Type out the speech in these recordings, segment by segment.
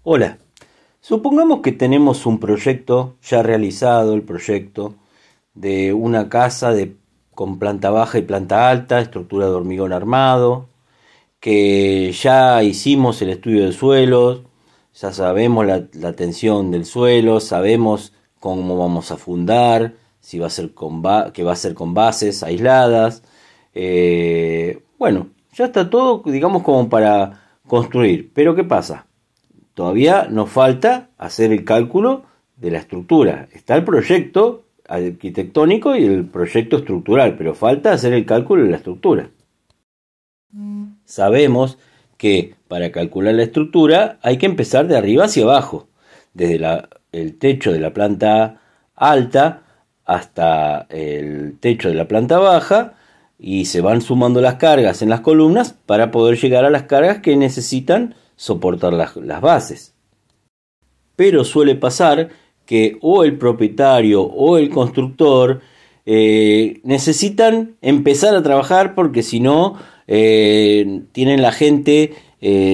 Hola, supongamos que tenemos un proyecto ya realizado, el proyecto de una casa con planta baja y planta alta, estructura de hormigón armado, que ya hicimos el estudio de suelos, ya sabemos la tensión del suelo, sabemos cómo vamos a fundar, si va a ser que va a ser con bases aisladas. Bueno, ya está todo, digamos, como para construir. Pero ¿qué pasa? Todavía nos falta hacer el cálculo de la estructura. Está el proyecto arquitectónico y el proyecto estructural, pero falta hacer el cálculo de la estructura. Sabemos que para calcular la estructura hay que empezar de arriba hacia abajo, desde el techo de la planta alta hasta el techo de la planta baja, y se van sumando las cargas en las columnas para poder llegar a las cargas que necesitan soportar las bases. Pero suele pasar que o el propietario o el constructor necesitan empezar a trabajar, porque si no tienen la gente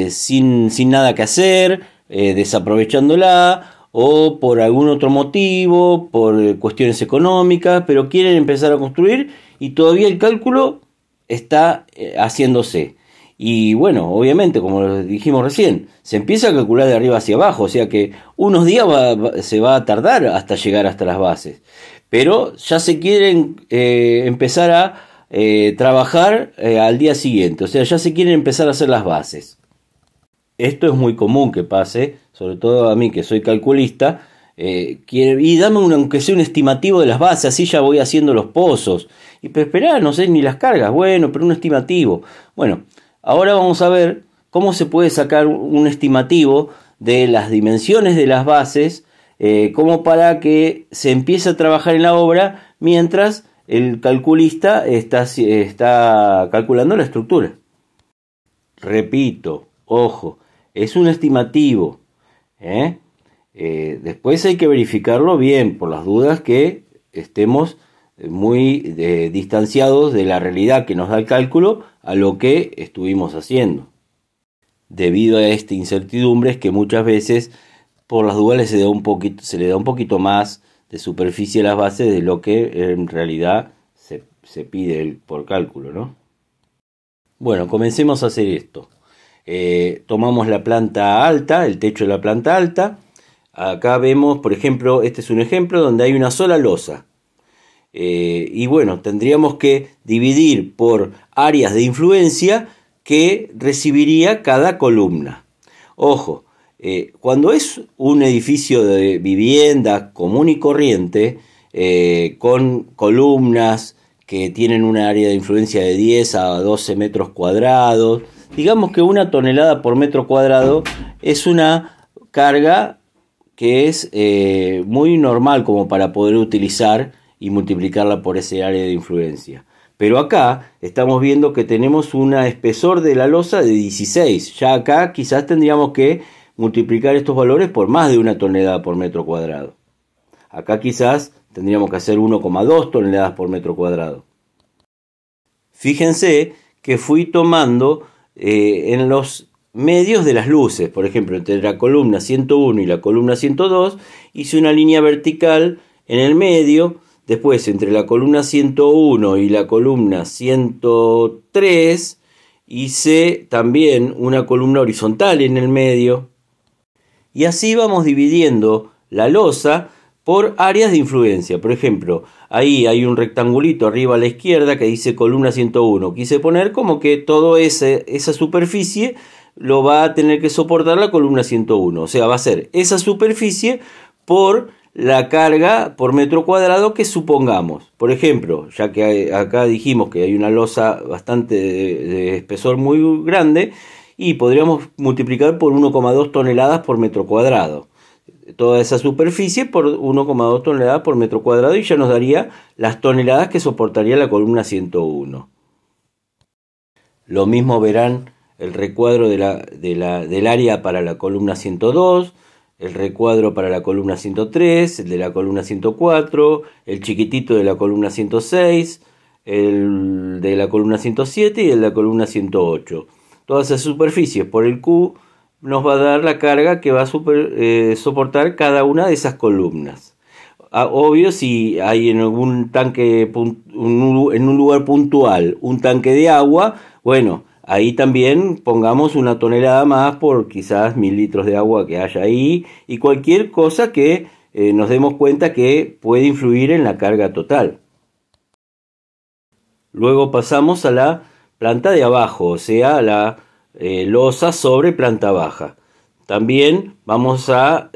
sin nada que hacer, desaprovechándola, o por algún otro motivo, por cuestiones económicas, pero quieren empezar a construir y todavía el cálculo está haciéndose. Y bueno, obviamente, como dijimos recién, se empieza a calcular de arriba hacia abajo, o sea que unos días se va a tardar hasta llegar hasta las bases. Pero ya se quieren empezar a trabajar al día siguiente, o sea, ya se quieren empezar a hacer las bases. Esto es muy común que pase, sobre todo a mí que soy calculista, y dame aunque sea un estimativo de las bases, así ya voy haciendo los pozos. Y pero esperá, no sé ni las cargas, bueno, pero un estimativo. Bueno, ahora vamos a ver cómo se puede sacar un estimativo de las dimensiones de las bases, como para que se empiece a trabajar en la obra mientras el calculista está calculando la estructura. Repito, ojo, es un estimativo. Después hay que verificarlo bien, por las dudas que estemos muy distanciados de la realidad que nos da el cálculo a lo que estuvimos haciendo. Debido a esta incertidumbre es que muchas veces por las dudas se le da un poquito más de superficie a las bases de lo que en realidad se pide por cálculo, ¿no? Bueno, comencemos a hacer esto. Tomamos la planta alta, el techo de la planta alta. Acá vemos, por ejemplo, este es un ejemplo donde hay una sola losa. Y bueno, tendríamos que dividir por áreas de influencia que recibiría cada columna. Ojo, cuando es un edificio de vivienda común y corriente, con columnas que tienen una área de influencia de 10 a 12 metros cuadrados, digamos que 1 tonelada por metro cuadrado es una carga que es muy normal como para poder utilizar y multiplicarla por ese área de influencia. Pero acá estamos viendo que tenemos un espesor de la losa de 16. Ya acá quizás tendríamos que multiplicar estos valores por más de 1 tonelada por metro cuadrado. Acá quizás tendríamos que hacer 1,2 toneladas por metro cuadrado. Fíjense que fui tomando en los medios de las luces, por ejemplo, entre la columna 101 y la columna 102, hice una línea vertical en el medio. Después, entre la columna 101 y la columna 103, hice también una columna horizontal en el medio. Y así vamos dividiendo la losa por áreas de influencia. Por ejemplo, ahí hay un rectangulito arriba a la izquierda que dice columna 101. Quise poner como que toda esa superficie lo va a tener que soportar la columna 101. O sea, va a ser esa superficie por la carga por metro cuadrado que supongamos. Por ejemplo, ya que acá dijimos que hay una losa bastante de espesor muy grande, y podríamos multiplicar por 1,2 toneladas por metro cuadrado. Toda esa superficie por 1,2 toneladas por metro cuadrado, y ya nos daría las toneladas que soportaría la columna 101. Lo mismo verán el recuadro del área para la columna 102, el recuadro para la columna 103, el de la columna 104, el chiquitito de la columna 106, el de la columna 107 y el de la columna 108. Todas esas superficies por el Q nos va a dar la carga que va a soportar cada una de esas columnas. Obvio, si hay en algún tanque, en un lugar puntual, un tanque de agua, bueno, ahí también pongamos 1 tonelada más por quizás 1000 litros de agua que haya ahí, y cualquier cosa que nos demos cuenta que puede influir en la carga total. Luego pasamos a la planta de abajo, o sea, la losa sobre planta baja. También vamos a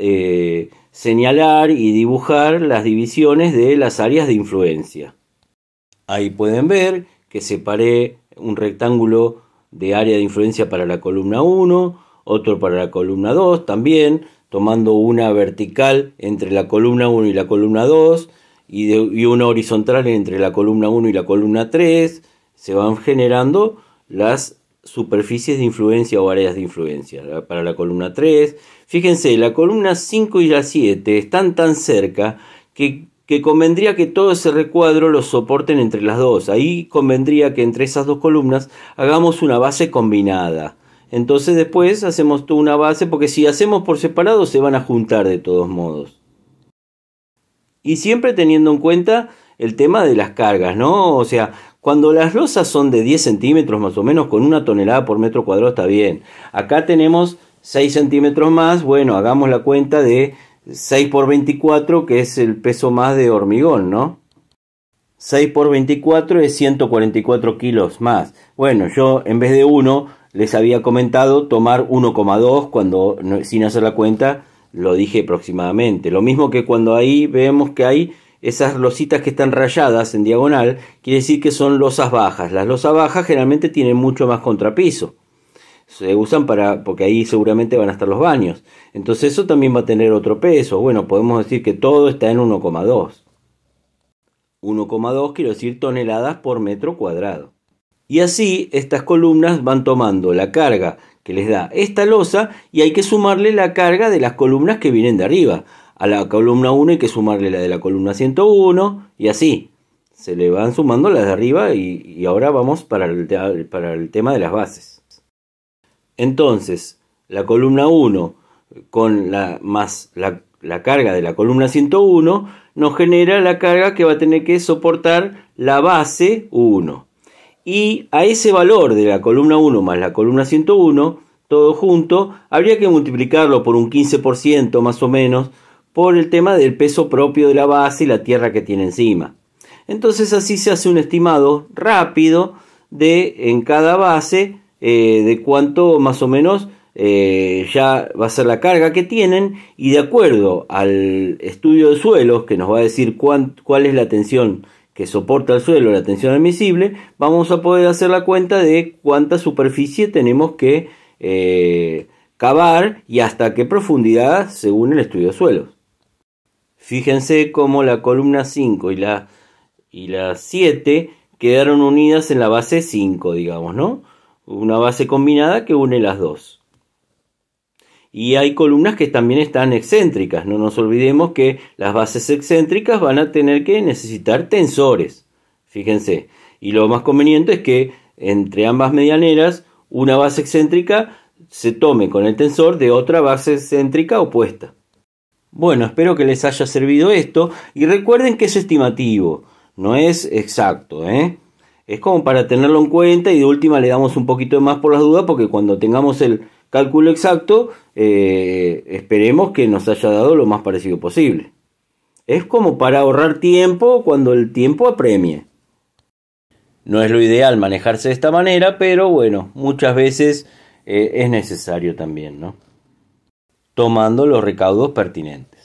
señalar y dibujar las divisiones de las áreas de influencia. Ahí pueden ver que separé un rectángulo de área de influencia para la columna 1, otro para la columna 2 también, tomando una vertical entre la columna 1 y la columna 2 y una horizontal entre la columna 1 y la columna 3. Se van generando las superficies de influencia o áreas de influencia para la columna 3. Fíjense, la columna 5 y la 7 están tan cerca que convendría que todo ese recuadro lo soporten entre las dos. Ahí convendría que entre esas dos columnas hagamos una base combinada. Entonces después hacemos toda una base, porque si hacemos por separado se van a juntar de todos modos. Y siempre teniendo en cuenta el tema de las cargas, ¿no? O sea, cuando las losas son de 10 centímetros más o menos, con 1 tonelada por metro cuadrado está bien. Acá tenemos 6 centímetros más, bueno, hagamos la cuenta de 6 por 24, que es el peso más de hormigón, ¿no? 6 por 24 es 144 kilos más. Bueno, yo en vez de 1 les había comentado tomar 1,2 cuando, sin hacer la cuenta, lo dije aproximadamente. Lo mismo que cuando ahí vemos que hay esas lositas que están rayadas en diagonal, quiere decir que son losas bajas. Las losas bajas generalmente tienen mucho más contrapiso. Se usan porque ahí seguramente van a estar los baños. Entonces eso también va a tener otro peso. Bueno, podemos decir que todo está en 1,2. 1,2 quiero decir toneladas por metro cuadrado. Y así estas columnas van tomando la carga que les da esta losa y hay que sumarle la carga de las columnas que vienen de arriba. A la columna 1 hay que sumarle la de la columna 101 y así. Se le van sumando las de arriba y ahora vamos para el tema de las bases. Entonces, la columna 1 con más la carga de la columna 101 nos genera la carga que va a tener que soportar la base 1. Y a ese valor de la columna 1 más la columna 101, todo junto, habría que multiplicarlo por un 15% más o menos, por el tema del peso propio de la base y la tierra que tiene encima. Entonces así se hace un estimado rápido de en cada base de cuánto más o menos ya va a ser la carga que tienen, y de acuerdo al estudio de suelos que nos va a decir cuál es la tensión que soporta el suelo, la tensión admisible, vamos a poder hacer la cuenta de cuánta superficie tenemos que cavar y hasta qué profundidad según el estudio de suelos. Fíjense cómo la columna 5 y la 7 quedaron unidas en la base 5, digamos, ¿no? Una base combinada que une las dos. Y hay columnas que también están excéntricas. No nos olvidemos que las bases excéntricas van a tener que necesitar tensores. Fíjense. Y lo más conveniente es que entre ambas medianeras, una base excéntrica se tome con el tensor de otra base excéntrica opuesta. Bueno, espero que les haya servido esto. Y recuerden que es estimativo. No es exacto, Es como para tenerlo en cuenta, y de última le damos un poquito más por las dudas, porque cuando tengamos el cálculo exacto, esperemos que nos haya dado lo más parecido posible. Es como para ahorrar tiempo cuando el tiempo apremie. No es lo ideal manejarse de esta manera, pero bueno, muchas veces es necesario también, ¿no? Tomando los recaudos pertinentes.